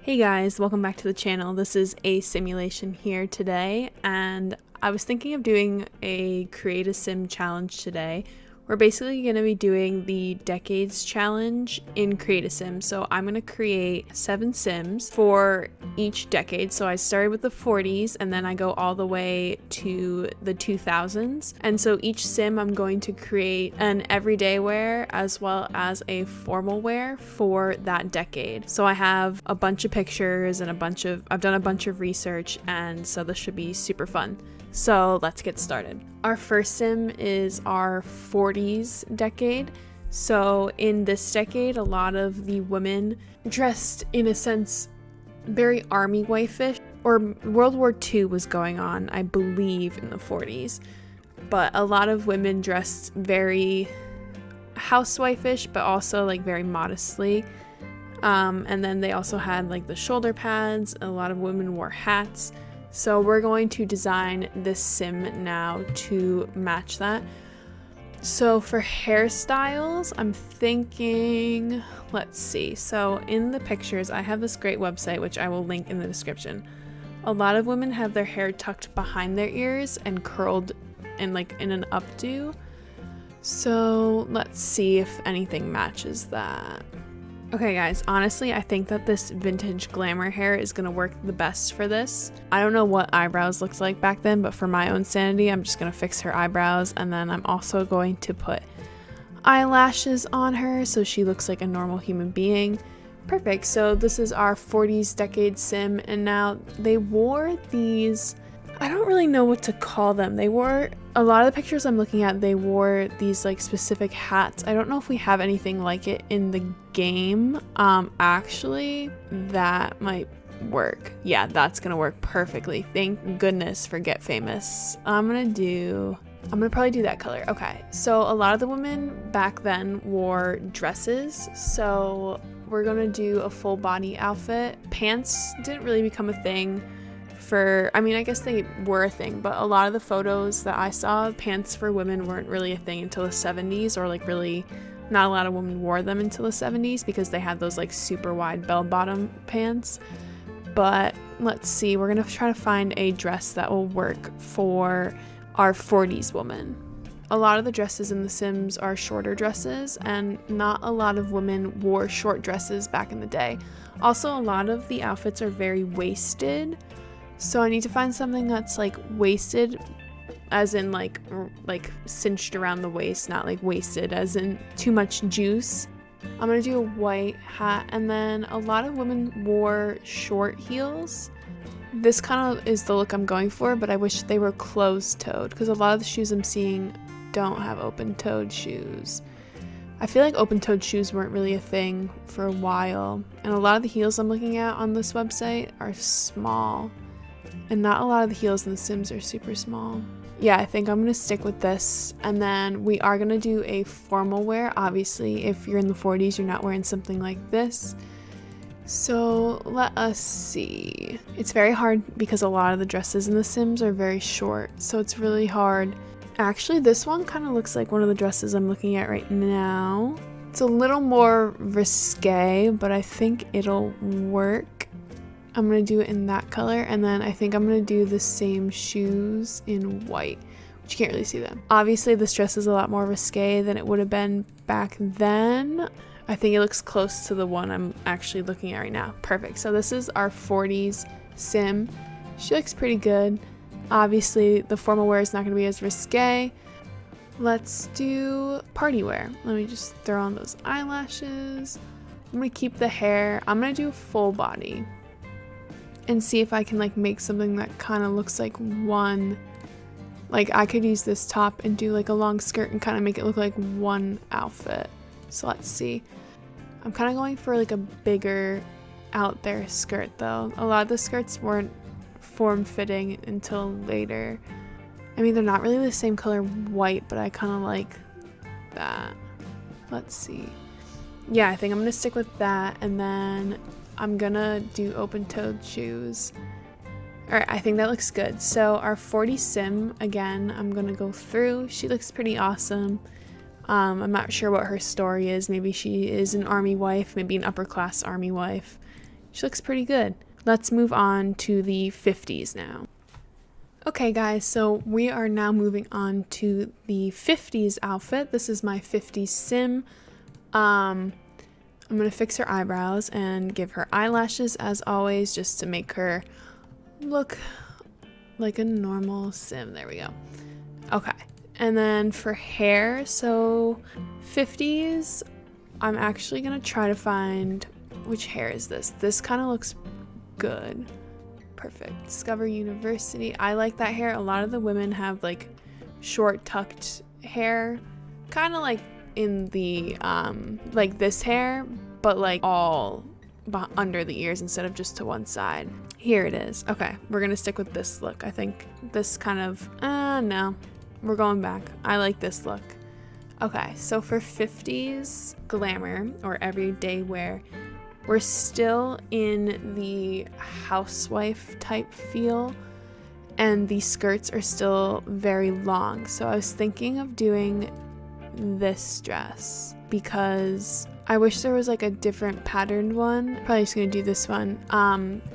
Hey guys, welcome back to the channel. This is ASMulation here today, and I was thinking of doing a create a sim challenge today. We're basically going to be doing the decades challenge in create a sim. So I'm going to create 7 sims for each decade. So I started with the 40s and then I go all the way to the 2000s. And so each sim I'm going to create an everyday wear as well as a formal wear for that decade. So I have a bunch of pictures and I've done a bunch of research, and so this should be super fun. So let's get started. Our first sim is our 40s decade. So in this decade, a lot of the women dressed in a sense very army wife-ish, or World War II was going on, I believe, in the 40s. But a lot of women dressed very housewife-ish, but also like very modestly. And then they also had like the shoulder pads. A lot of women wore hats. So we're going to design this sim now to match that. So for hairstyles, I'm thinking, let's see. So in the pictures, I have this great website, which I will link in the description. A lot of women have their hair tucked behind their ears and curled in an updo. So let's see if anything matches that. Okay guys, honestly, I think that this vintage glamour hair is going to work the best for this. I don't know what eyebrows looked like back then, but for my own sanity, I'm just going to fix her eyebrows, and then I'm also going to put eyelashes on her so she looks like a normal human being. Perfect. So this is our 40s decade sim, and now they wore these, I don't really know what to call them. They wore, a lot of the pictures I'm looking at, they wore these like specific hats. I don't know if we have anything like it in the game. Actually, that might work. Yeah, that's gonna work perfectly. Thank goodness for Get Famous. I'm gonna probably do that color. Okay, so a lot of the women back then wore dresses, so we're gonna do a full body outfit. Pants didn't really become a thing I guess they were a thing, but a lot of the photos that I saw, pants for women weren't really a thing until the 70s, or like really not a lot of women wore them until the 70s because they had those like super wide bell-bottom pants. But let's see, we're gonna try to find a dress that will work for our 40s woman. A lot of the dresses in The Sims are shorter dresses, and not a lot of women wore short dresses back in the day. Also, a lot of the outfits are very waisted. So I need to find something that's like waisted as in like cinched around the waist, not like waisted as in too much juice. I'm gonna do a white hat, and then a lot of women wore short heels. This kind of is the look I'm going for, but I wish they were closed-toed because a lot of the shoes I'm seeing don't have open-toed shoes. I feel like open-toed shoes weren't really a thing for a while, and a lot of the heels I'm looking at on this website are small. And not a lot of the heels in The Sims are super small. Yeah, I think I'm going to stick with this. And then we are going to do a formal wear. Obviously, if you're in the 40s, you're not wearing something like this. So let us see. It's very hard because a lot of the dresses in The Sims are very short. So it's really hard. Actually, this one kind of looks like one of the dresses I'm looking at right now. It's a little more risque, but I think it'll work. I'm going to do it in that color, and then I think I'm going to do the same shoes in white, which you can't really see them. Obviously, this dress is a lot more risque than it would have been back then. I think it looks close to the one I'm actually looking at right now. Perfect. So this is our 40s sim. She looks pretty good. Obviously, the formal wear is not going to be as risque. Let's do party wear. Let me just throw on those eyelashes. I'm going to keep the hair. I'm going to do full body and see if I can like make something that kind of looks like one. Like I could use this top and do like a long skirt and kind of make it look like one outfit. So let's see. I'm kind of going for like a bigger out there skirt though. A lot of the skirts weren't form-fitting until later. I mean, they're not really the same color white, but I kind of like that. Let's see. Yeah, I think I'm gonna stick with that, and then I'm gonna do open-toed shoes. Alright, I think that looks good. So our 40 sim, again, I'm gonna go through. She looks pretty awesome. I'm not sure what her story is. Maybe she is an army wife, maybe an upper class army wife. She looks pretty good. Let's move on to the 50s now. Okay guys, so we are now moving on to the 50s outfit. This is my 50s sim. I'm going to fix her eyebrows and give her eyelashes as always, just to make her look like a normal sim. There we go. Okay, and then for hair, so 50s, I'm actually going to try to find, which hair is this? This kind of looks good. Perfect. Discover University. I like that hair. A lot of the women have like short tucked hair, kind of like in the like this hair, but like all under the ears instead of just to one side. Here it is. Okay, we're gonna stick with this look. I think this kind of no, we're going back. I like this look. Okay, so for 50s glamour or everyday wear, we're still in the housewife type feel, and the skirts are still very long. So I was thinking of doing this dress because I wish there was like a different patterned one. Probably just gonna do this one.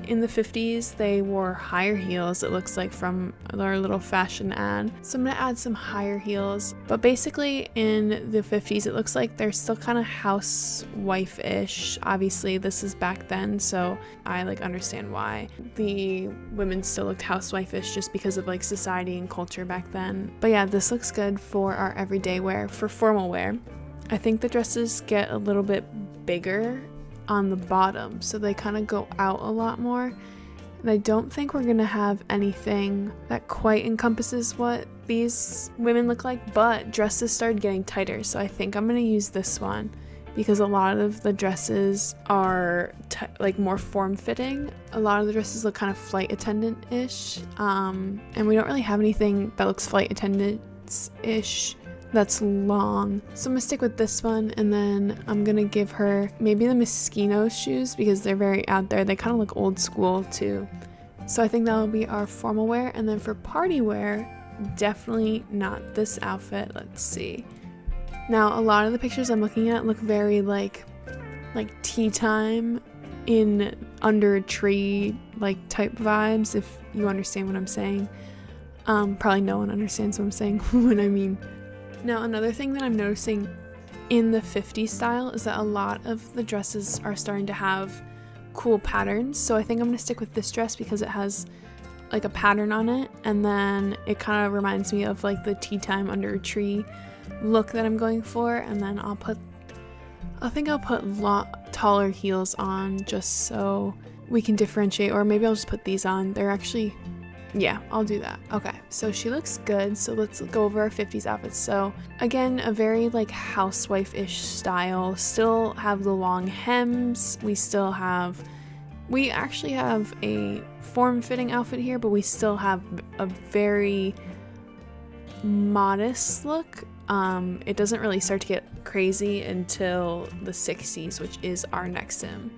In the 50s, they wore higher heels, it looks like, from our little fashion ad. So I'm gonna add some higher heels. But basically in the 50s, it looks like they're still kind of housewife-ish. Obviously, this is back then, so I like understand why the women still looked housewife-ish, just because of like society and culture back then. But yeah, this looks good for our everyday wear. For formal wear, I think the dresses get a little bit bigger on the bottom, so they kind of go out a lot more. And I don't think we're gonna have anything that quite encompasses what these women look like, but dresses started getting tighter, so I think I'm gonna use this one because a lot of the dresses are like more form-fitting. A lot of the dresses look kind of flight attendant-ish, and we don't really have anything that looks flight attendants-ish that's long. So I'm gonna stick with this one, and then I'm gonna give her maybe the Moschino shoes because they're very out there. They kind of look old school too. So I think that'll be our formal wear. And then for party wear, definitely not this outfit. Let's see. Now a lot of the pictures I'm looking at look very like tea time in under a tree like type vibes, if you understand what I'm saying. Probably no one understands what I'm saying when I mean. Now, another thing that I'm noticing in the 50s style is that a lot of the dresses are starting to have cool patterns. So I think I'm going to stick with this dress because it has like a pattern on it, and then it kind of reminds me of like the tea time under a tree look that I'm going for. And then I think I'll put taller heels on just so we can differentiate, or maybe I'll just put these on. They're actually, yeah, I'll do that. Okay, so she looks good. So let's go over our 50s outfits. So again, a very like housewife-ish style. Still have the long hems. We actually have a form-fitting outfit here, but we still have a very modest look. It doesn't really start to get crazy until the 60s, which is our next sim.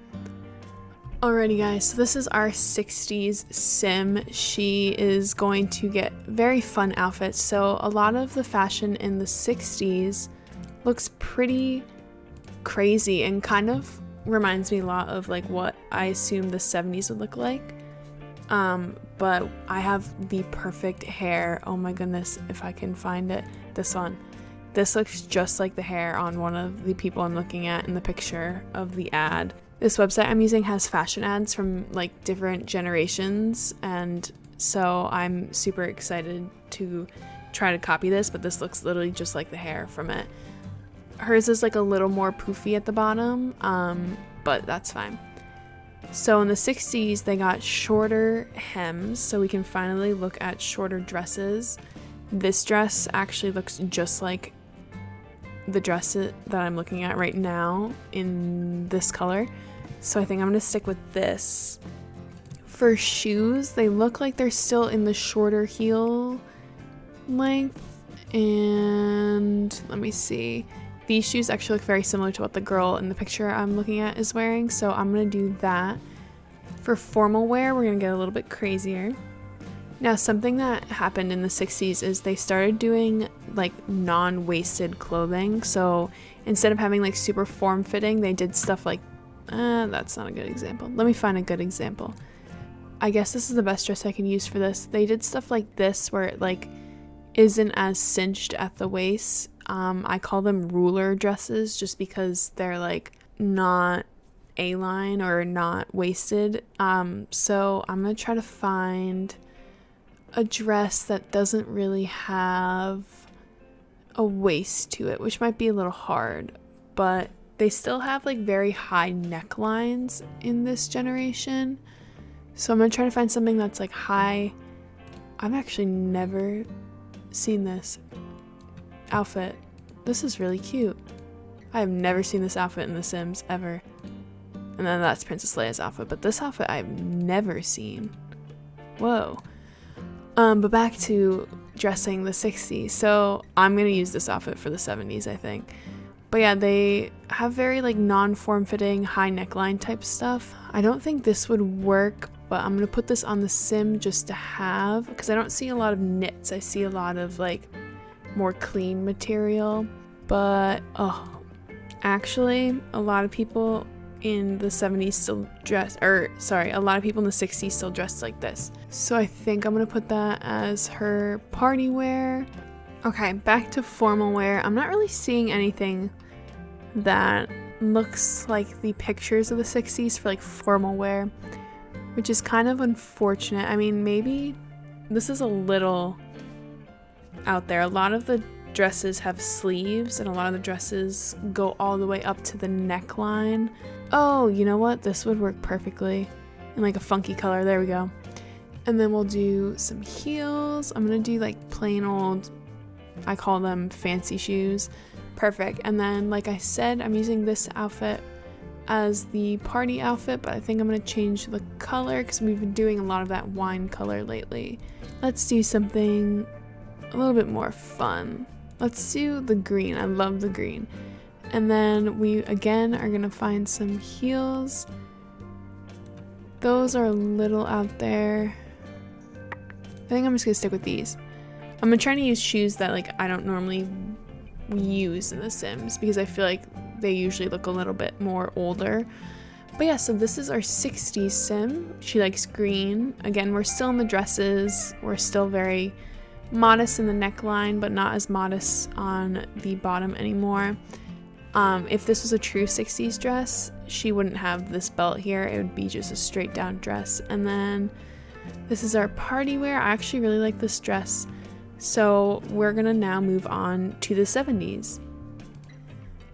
Alrighty guys, so this is our 60s sim. She is going to get very fun outfits. So a lot of the fashion in the 60s looks pretty crazy and kind of reminds me a lot of like what I assume the 70s would look like. But I have the perfect hair. Oh my goodness, if I can find it. This one. This looks just like the hair on one of the people I'm looking at in the picture of the ad. This website I'm using has fashion ads from like different generations, and so I'm super excited to try to copy this, but this looks literally just like the hair from it. Hers is like a little more poofy at the bottom, but that's fine. So in the 60s, they got shorter hems, so we can finally look at shorter dresses. This dress actually looks just like the dress that I'm looking at right now in this color. So I think I'm going to stick with this. For shoes, they look like they're still in the shorter heel length. And let me see. These shoes actually look very similar to what the girl in the picture I'm looking at is wearing. So I'm going to do that. For formal wear, we're going to get a little bit crazier. Now, something that happened in the 60s is they started doing like non-waisted clothing. So instead of having like super form-fitting, they did stuff like That's not a good example. Let me find a good example. I guess this is the best dress I can use for this. They did stuff like this where it like isn't as cinched at the waist. I call them ruler dresses just because they're like not A-line or not waisted. So I'm gonna try to find a dress that doesn't really have a waist to it, which might be a little hard, but they still have like very high necklines in this generation. So I'm gonna try to find something that's like high. I've actually never seen this outfit. This is really cute. I have never seen this outfit in The Sims ever. And then that's Princess Leia's outfit, but this outfit I've never seen. Whoa. But back to dressing the 60s. So I'm gonna use this outfit for the 70s, I think. But yeah, they have very like non-form-fitting, high neckline type stuff. I don't think this would work, but I'm gonna put this on the Sim just to have, because I don't see a lot of knits. I see a lot of like more clean material. But actually a lot of people in the 70s still dress, a lot of people in the 60s still dressed like this. So I think I'm gonna put that as her party wear. Okay, back to formal wear. I'm not really seeing anything that looks like the pictures of the 60s for like formal wear, which is kind of unfortunate. I mean, maybe this is a little out there. A lot of the dresses have sleeves and a lot of the dresses go all the way up to the neckline. Oh, you know what? This would work perfectly in like a funky color. There we go. And then we'll do some heels. I'm gonna do like plain old, I call them fancy shoes. Perfect. And then like I said, I'm using this outfit as the party outfit, but I think I'm gonna change the color because we've been doing a lot of that wine color lately. Let's do something a little bit more fun. Let's do the green. I love the green. And then we again are gonna find some heels. Those are a little out there. I think I'm just gonna stick with these. I'm gonna try to use shoes that like I don't normally use in The Sims because I feel like they usually look a little bit more older. But yeah, so this is our 60s Sim. She likes green. Again, we're still in the dresses. We're still very modest in the neckline, but not as modest on the bottom anymore. If this was a true 60s dress, she wouldn't have this belt here. It would be just a straight down dress. And then this is our party wear. I actually really like this dress. So we're gonna now move on to the 70s.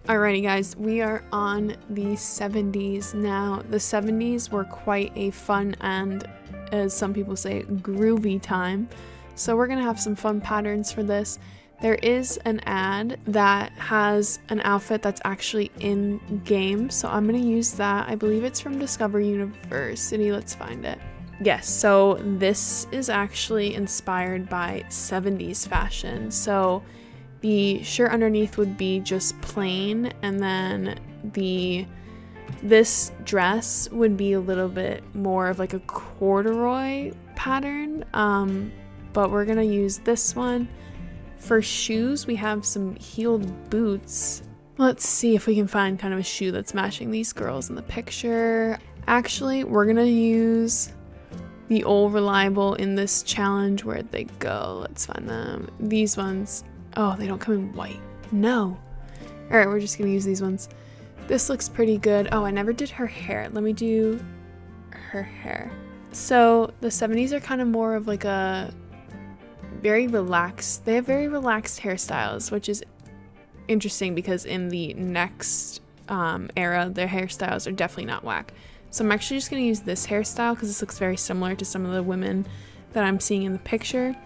Alrighty guys, we are on the 70s now. The 70s were quite a fun and, as some people say, groovy time. So we're gonna have some fun patterns for this. There is an ad that has an outfit that's actually in game, so I'm gonna use that. I believe it's from Discover University. Let's find it. Yes, so this is actually inspired by 70s fashion. So the shirt underneath would be just plain, and then this dress would be a little bit more of like a corduroy pattern, but we're gonna use this one. For shoes, we have some heeled boots. Let's see if we can find kind of a shoe that's matching these girls in the picture. Actually, we're gonna use the old reliable in this challenge. Where'd they go? Let's find them. These ones. Oh, they don't come in white. No. All right, we're just gonna use these ones. This looks pretty good. Oh, I never did her hair. Let me do her hair. So the 70s are kind of more of like a very relaxed. They have very relaxed hairstyles, which is interesting because in the next era, their hairstyles are definitely not whack. So I'm actually just gonna use this hairstyle because this looks very similar to some of the women that I'm seeing in the picture.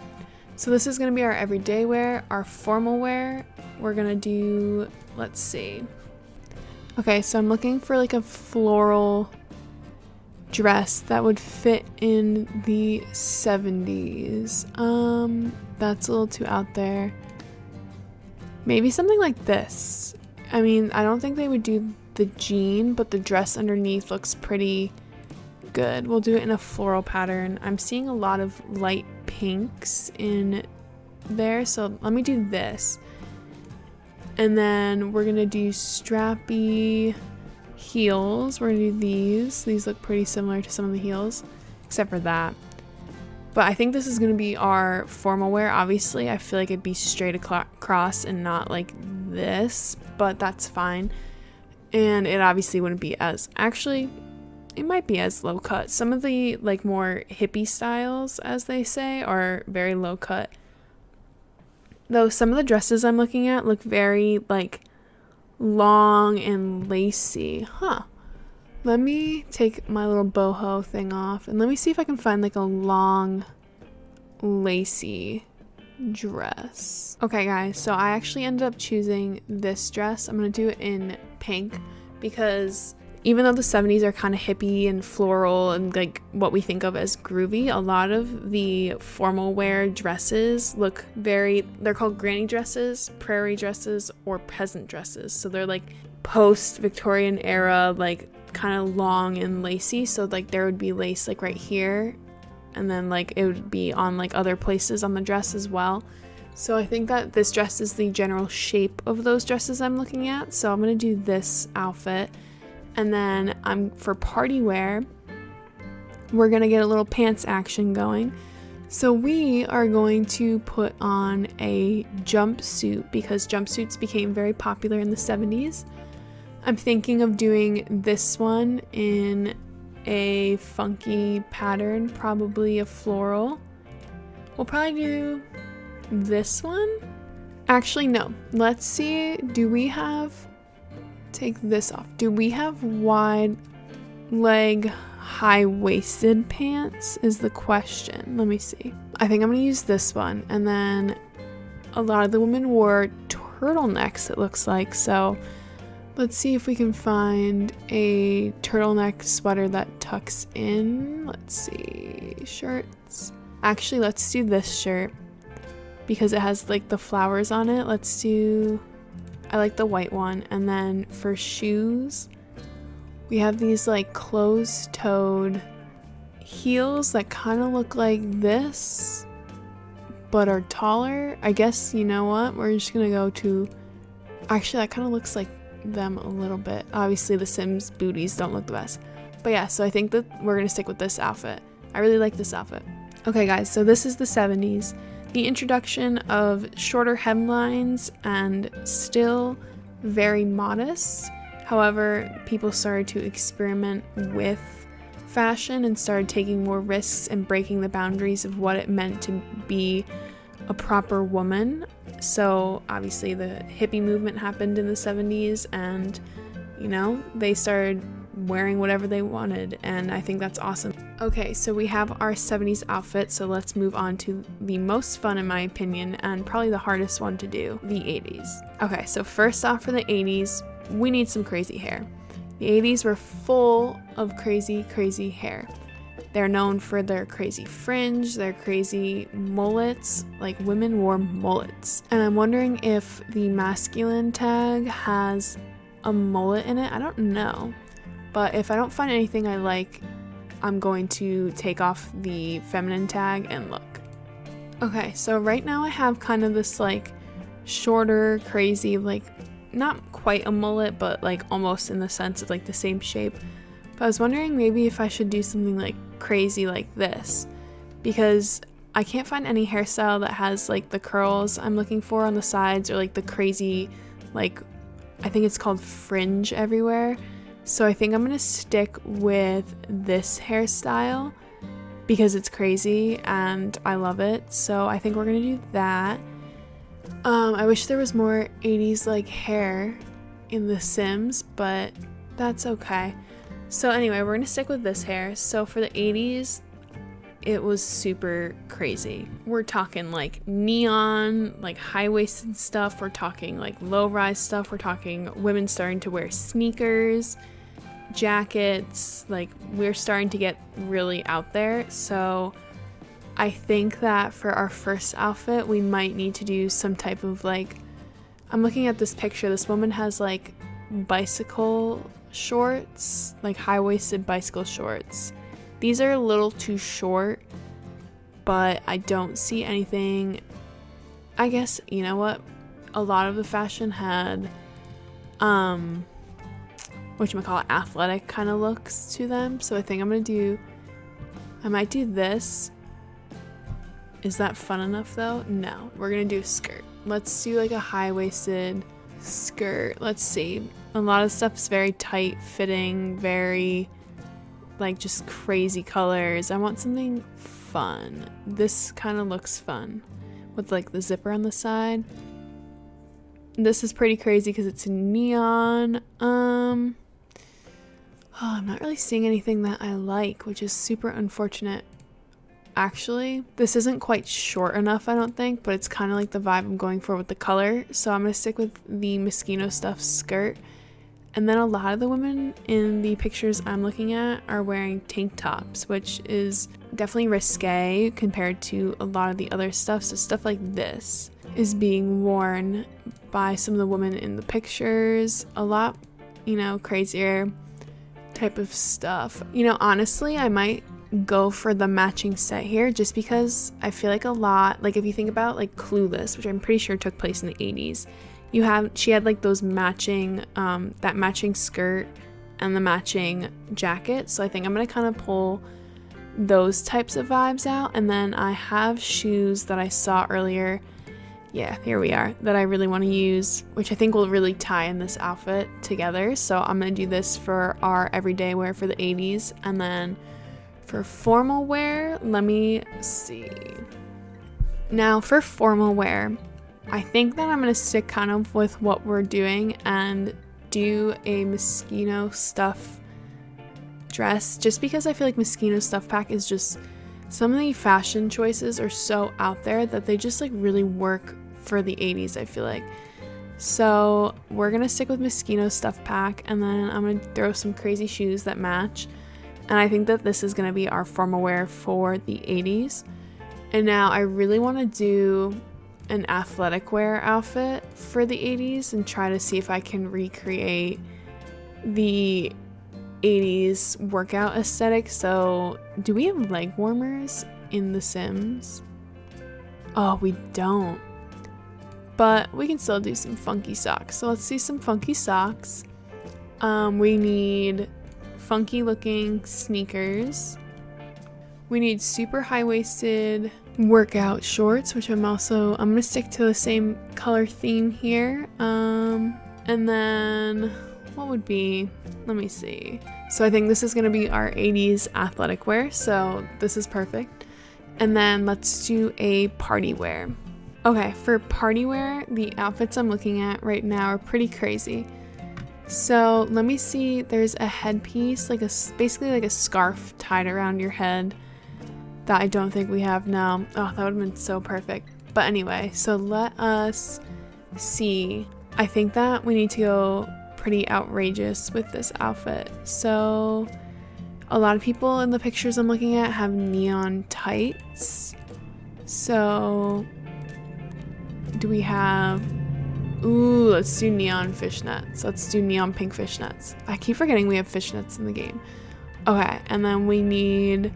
So this is gonna be our everyday wear. Our formal wear, we're gonna do, let's see. Okay, so I'm looking for like a floral dress that would fit in the 70s. That's a little too out there. Maybe something like this. I mean, I don't think they would do the jean, but the dress underneath looks pretty good. We'll do it in a floral pattern. I'm seeing a lot of light pinks in there, so let me do this. And then we're gonna do strappy heels. We're gonna do these. These look pretty similar to some of the heels, except for that. But I think this is gonna be our formal wear. Obviously, I feel like it'd be straight across and not like this, but that's fine. And it obviously wouldn't be as, actually, it might be as low cut. Some of the like more hippie styles, as they say, are very low cut. Though some of the dresses I'm looking at look very like long and lacy. Let me take my little boho thing off and let me see if I can find like a long lacy dress. Okay guys, so I actually ended up choosing this dress. I'm gonna do it in pink because even though the 70s are kind of hippie and floral and like what we think of as groovy, a lot of the formal wear dresses look they're called granny dresses, prairie dresses, or peasant dresses. So they're like post-Victorian era, like kind of long and lacy. So like there would be lace like right here, and then like it would be on like other places on the dress as well. So I think that this dress is the general shape of those dresses I'm looking at. So I'm gonna do this outfit. And then for party wear, we're going to get a little pants action going. So we are going to put on a jumpsuit because jumpsuits became very popular in the 70s. I'm thinking of doing this one in a funky pattern, probably a floral. We'll probably do this one. Actually, no. Let's see. Take this off. Do we have wide leg high-waisted pants is the question. Let me see. I think I'm gonna use this one. And then a lot of the women wore turtlenecks, it looks like. So let's see if we can find a turtleneck sweater that tucks in. Let's see. Shirts. Actually, let's do this shirt because it has like the flowers on it. I like the white one. And then for shoes, we have these like closed-toed heels that kind of look like this, but are taller. I guess, you know what? We're just gonna go to, actually that kind of looks like them a little bit. Obviously the Sims booties don't look the best. But yeah, so I think that we're gonna stick with this outfit. I really like this outfit. Okay guys, so this is the 70s. The introduction of shorter hemlines and still very modest. However, people started to experiment with fashion and started taking more risks and breaking the boundaries of what it meant to be a proper woman. So obviously the hippie movement happened in the 70s and, you know, they started wearing whatever they wanted, and I think that's awesome. Okay, so we have our 70s outfit, so let's move on to the most fun in my opinion and probably the hardest one to do, the 80s. Okay, so first off for the 80s, we need some crazy hair. The 80s were full of crazy hair. They're known for their crazy fringe, their crazy mullets, like women wore mullets. And I'm wondering if the masculine tag has a mullet in it. I don't know. But if I don't find anything I like, I'm going to take off the feminine tag and look. Okay, so right now I have kind of this like shorter, crazy, like not quite a mullet, but like almost in the sense of like the same shape. But I was wondering maybe if I should do something like crazy like this, because I can't find any hairstyle that has like the curls I'm looking for on the sides or like the crazy, like I think it's called fringe everywhere. So I think I'm gonna stick with this hairstyle because it's crazy and I love it. So I think we're gonna do that. I wish there was more 80s like hair in The Sims, but that's okay. So anyway, we're gonna stick with this hair. So for the 80s, it was super crazy. We're talking like neon, like high-waisted stuff. We're talking like low-rise stuff. We're talking women starting to wear sneakers, jackets. Like we're starting to get really out there. So I think that for our first outfit, we might need to do some type of like, I'm looking at this picture. This woman has like bicycle shorts, like high-waisted bicycle shorts. These are a little too short, but I don't see anything. I guess, you know what? A lot of the fashion had whatchamacallit, athletic kind of looks to them. So I think I might do this. Is that fun enough though? No, we're gonna do a skirt. Let's do like a high-waisted skirt. Let's see. A lot of stuff's very tight fitting, very like just crazy colors. I want something fun. This kind of looks fun with like the zipper on the side. This is pretty crazy because it's neon. I'm not really seeing anything that I like, which is super unfortunate. Actually, this isn't quite short enough, I don't think, but it's kind of like the vibe I'm going for with the color. So I'm going to stick with the Moschino stuff skirt. And then a lot of the women in the pictures I'm looking at are wearing tank tops, which is definitely risque compared to a lot of the other stuff. So stuff like this is being worn by some of the women in the pictures. A lot, crazier type of stuff. Honestly, I might go for the matching set here just because I feel like a lot, like if you think about like Clueless, which I'm pretty sure took place in the 80s, she had like those matching, that matching skirt and the matching jacket. So I think I'm going to kind of pull those types of vibes out. And then I have shoes that I saw earlier. Yeah, here we are, that I really want to use, which I think will really tie in this outfit together. So I'm going to do this for our everyday wear for the 80s. And then for formal wear, let me see. Now for formal wear, I think that I'm going to stick kind of with what we're doing and do a Moschino stuff dress, just because I feel like Moschino stuff pack is just, some of the fashion choices are so out there that they just like really work for the 80s, I feel like. So we're going to stick with Moschino stuff pack, and then I'm going to throw some crazy shoes that match. And I think that this is going to be our formal wear for the 80s. And now I really want to do an athletic wear outfit for the 80s and try to see if I can recreate the 80s workout aesthetic. So do we have leg warmers in The Sims? Oh, we don't. But we can still do some funky socks. So let's see some funky socks. We need funky looking sneakers. We need super high-waisted workout shorts, which I'm gonna stick to the same color theme here. And then what would be, let me see. So I think this is gonna be our 80s athletic wear, so this is perfect. And then let's do a party wear. Okay, for party wear, the outfits I'm looking at right now are pretty crazy. So let me see, there's a headpiece, basically like a scarf tied around your head that I don't think we have now. Oh, that would have been so perfect. But anyway, so let us see. I think that we need to go pretty outrageous with this outfit. So a lot of people in the pictures I'm looking at have neon tights. So do we have... Ooh, let's do neon fishnets. Let's do neon pink fishnets. I keep forgetting we have fishnets in the game. Okay, and then we need...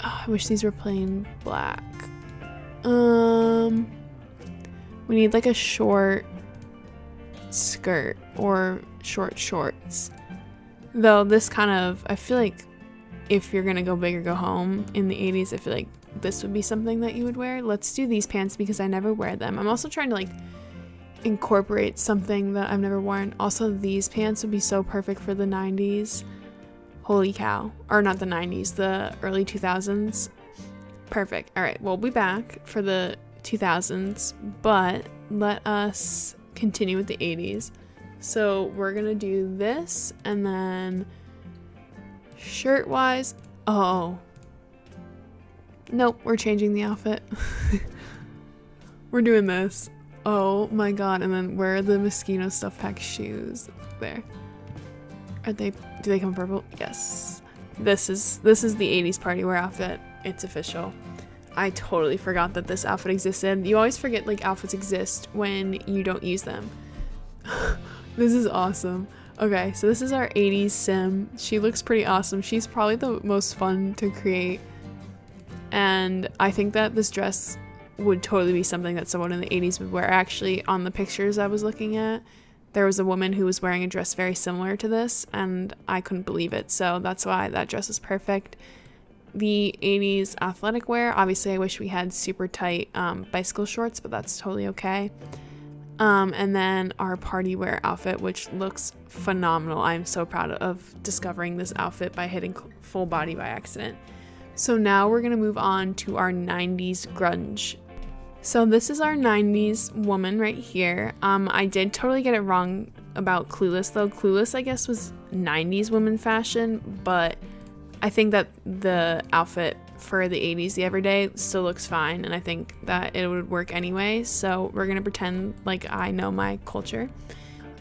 Oh, I wish these were plain black. We need like a short skirt or short shorts. Though this kind of, I feel like if you're gonna go big or go home in the 80s, I feel like this would be something that you would wear. Let's do these pants because I never wear them. I'm also trying to like incorporate something that I've never worn. Also, these pants would be so perfect for the 90s. Holy cow. Or not the 90s, the early 2000s. Perfect. All right, we'll be back for the 2000s, but let us continue with the 80s. So we're gonna do this, and then shirt wise, oh nope, we're changing the outfit. We're doing this. Oh my god. And then where are the Moschino stuff pack shoes? There. Do they come purple? Yes. This is the 80s party wear outfit. It's official. I totally forgot that this outfit existed. You always forget like outfits exist when you don't use them. This is awesome. Okay, so this is our 80s sim. She looks pretty awesome. She's probably the most fun to create. And I think that this dress would totally be something that someone in the 80s would wear. Actually, on the pictures I was looking at, there was a woman who was wearing a dress very similar to this, and I couldn't believe it. So that's why that dress is perfect. The 80s athletic wear, obviously I wish we had super tight bicycle shorts, but that's totally okay. And then our party wear outfit, which looks phenomenal. I'm so proud of discovering this outfit by hitting full body by accident. So now we're gonna move on to our 90s grunge. So this is our 90s woman right here. I did totally get it wrong about Clueless though. Clueless, I guess, was 90s woman fashion, but I think that the outfit for the 80s, the everyday, still looks fine, and I think that it would work anyway, so we're gonna pretend like I know my culture.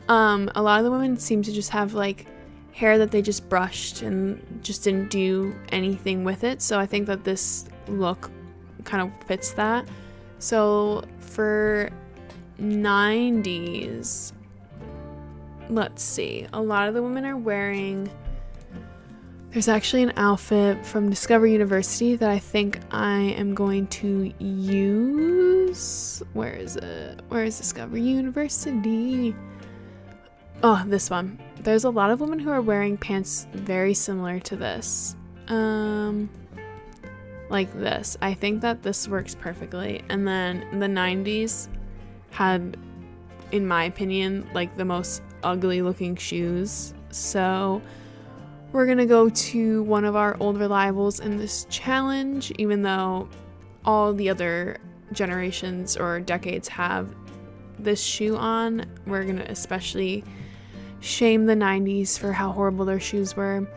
A lot of the women seem to just have like hair that they just brushed and just didn't do anything with it, so I think that this look kind of fits that. So for 90s, let's see, a lot of the women are wearing, there's actually an outfit from Discovery University that I think I am going to use. Where is it? Where is Discovery University? Oh, this one. There's a lot of women who are wearing pants very similar to this. Like this. I think that this works perfectly. And then the 90s had, in my opinion, like the most ugly looking shoes. So we're gonna go to one of our old reliables in this challenge, even though all the other generations or decades have this shoe on. We're gonna especially shame the 90s for how horrible their shoes were.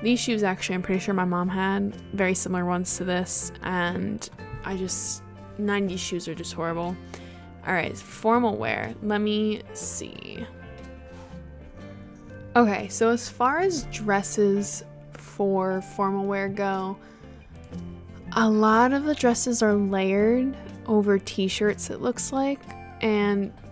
These shoes, actually, I'm pretty sure my mom had very similar ones to this, and 90s shoes are just horrible. All right, formal wear. Let me see. Okay, so as far as dresses for formal wear go, a lot of the dresses are layered over t-shirts, it looks like,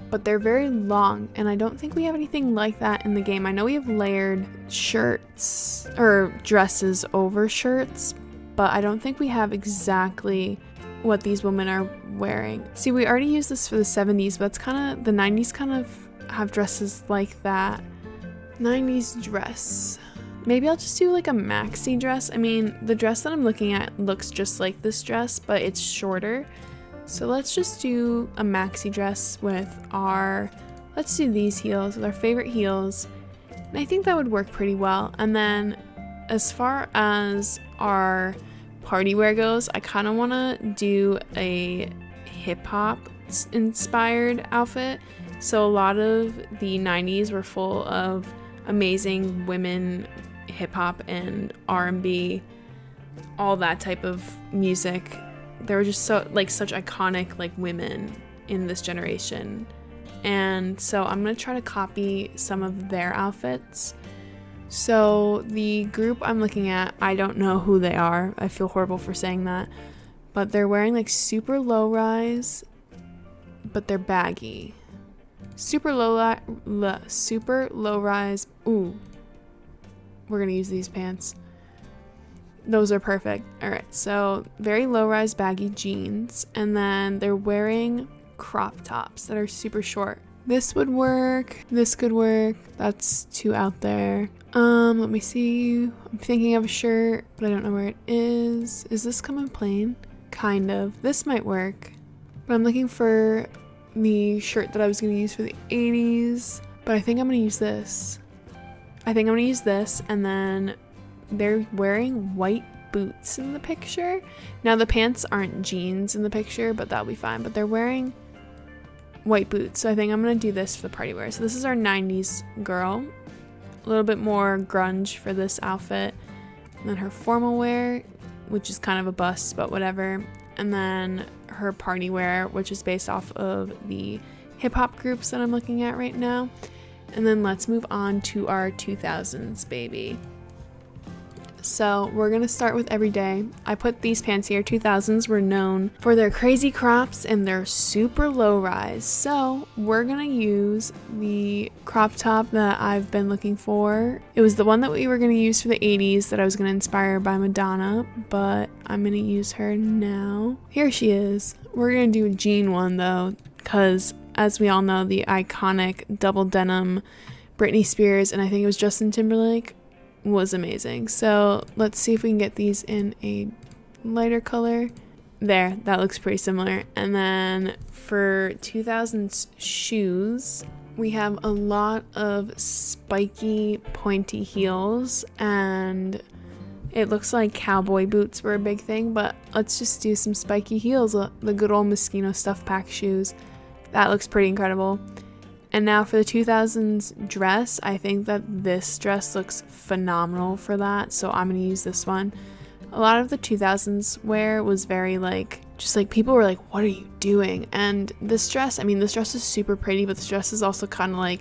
but they're very long, and I don't think we have anything like that in the game. I know we have layered shirts or dresses over shirts, but I don't think we have exactly what these women are wearing. See, we already used this for the 70s, but it's kind of, the 90s kind of have dresses like that. 90s dress. Maybe I'll just do like a maxi dress. I mean, the dress that I'm looking at looks just like this dress, but it's shorter. So let's just do a maxi dress with let's do these heels, with our favorite heels. And I think that would work pretty well. And then as far as our party wear goes, I kind of want to do a hip hop inspired outfit. So a lot of the 90s were full of amazing women, hip hop and R&B, all that type of music. They were just such iconic like women in this generation. And so I'm going to try to copy some of their outfits. So the group I'm looking at, I don't know who they are. I feel horrible for saying that. But they're wearing like super low rise, but they're baggy. Super low rise. Ooh, we're gonna use these pants. Those are perfect. All right, so very low rise baggy jeans, and then they're wearing crop tops that are super short. This would work. This could work. That's too out there. Let me see. I'm thinking of a shirt, but I don't know where it is. Is this coming plain? Kind of. This might work, but I'm looking for the shirt that I was going to use for the 80s, but I think I'm going to use this. And then they're wearing white boots in the picture. Now the pants aren't jeans in the picture, but that'll be fine, but they're wearing white boots, so I think I'm going to do this for the party wear. So this is our 90s girl, a little bit more grunge for this outfit, and then her formal wear, which is kind of a bust, but whatever, and then her party wear, which is based off of the hip-hop groups that I'm looking at right now. And then let's move on to our 2000s baby. So we're gonna start with everyday. I put these pants here. 2000s were known for their crazy crops and their super low rise. So we're gonna use the crop top that I've been looking for. It was the one that we were gonna use for the 80s that I was gonna inspire by Madonna, but I'm gonna use her now. Here she is. We're gonna do a jean one though, because as we all know, the iconic double denim Britney Spears, and I think it was Justin Timberlake, was amazing. So let's see if we can get these in a lighter color. There, that looks pretty similar. And then for 2000s shoes, we have a lot of spiky, pointy heels, and it looks like cowboy boots were a big thing, but let's just do some spiky heels, the good old Moschino stuff pack shoes. That looks pretty incredible. And now for the 2000s dress, I think that this dress looks phenomenal for that, so I'm going to use this one. A lot of the 2000s wear was very just people were like, what are you doing? And this dress, this dress is super pretty, but this dress is also kind of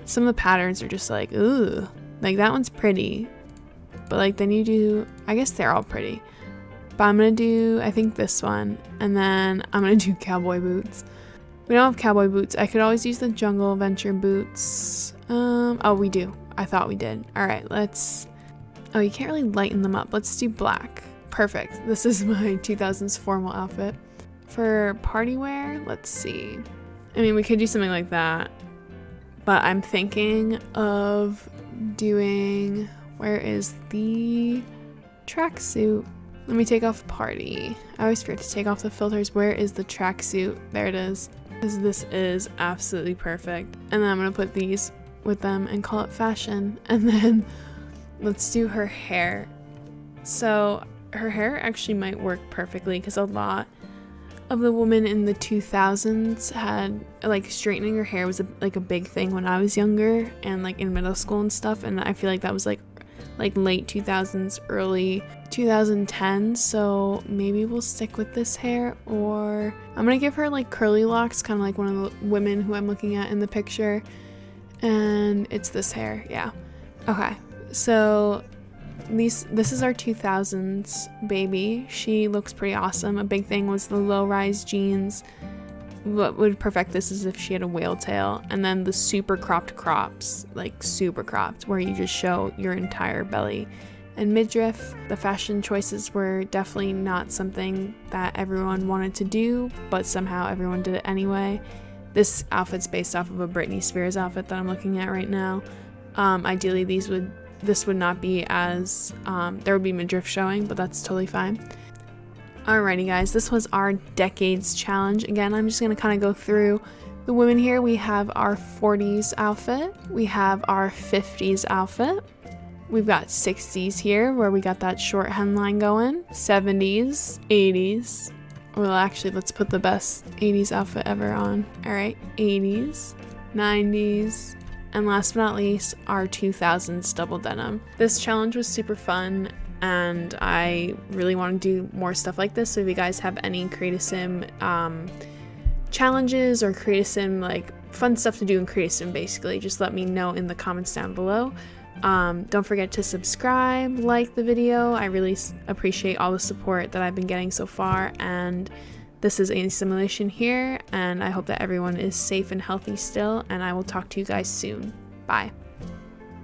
some of the patterns are just ooh, that one's pretty. But then you do, I guess they're all pretty. But I'm going to do, I think this one, and then I'm going to do cowboy boots. We don't have cowboy boots. I could always use the Jungle Venture boots. Oh, we do. I thought we did. All right, oh, you can't really lighten them up. Let's do black. Perfect. This is my 2000s formal outfit. For party wear, let's see. We could do something like that. But I'm thinking of doing, where is the tracksuit? Let me take off party. I always forget to take off the filters. Where is the tracksuit? There it is. This is absolutely perfect. And then I'm going to put these with them and call it fashion. And then let's do her hair. So her hair actually might work perfectly because a lot of the women in the 2000s had straightening her hair was a big thing when I was younger and in middle school and stuff. And I feel like that was late 2000s, early 2010s, so maybe we'll stick with this hair, or I'm gonna give her curly locks, kind of like one of the women who I'm looking at in the picture, and it's this hair. Yeah, okay, so this is our 2000s baby. She looks pretty awesome. A big thing was the low-rise jeans. What would perfect this is if she had a whale tail, and then the super cropped crops, super cropped, where you just show your entire belly and midriff. The fashion choices were definitely not something that everyone wanted to do, but somehow everyone did it anyway. This outfit's based off of a Britney Spears outfit that I'm looking at right now. Ideally, this would not be as, there would be midriff showing, but that's totally fine. Alrighty guys, this was our decades challenge. Again, I'm just going to kind of go through the women here. We have our 40s outfit, we have our 50s outfit, we've got 60s here where we got that short hemline going, 70s, 80s, well actually let's put the best 80s outfit ever on. Alright, 80s, 90s, and last but not least, our 2000s double denim. This challenge was super fun, and I really want to do more stuff like this. So if you guys have any Create a Sim challenges or Create a Sim fun stuff to do in Create a Sim, basically, just let me know in the comments down below. Don't forget to subscribe, like the video. I really appreciate all the support that I've been getting so far, and this is ASMulation here, and I hope that everyone is safe and healthy still, and I will talk to you guys soon. Bye.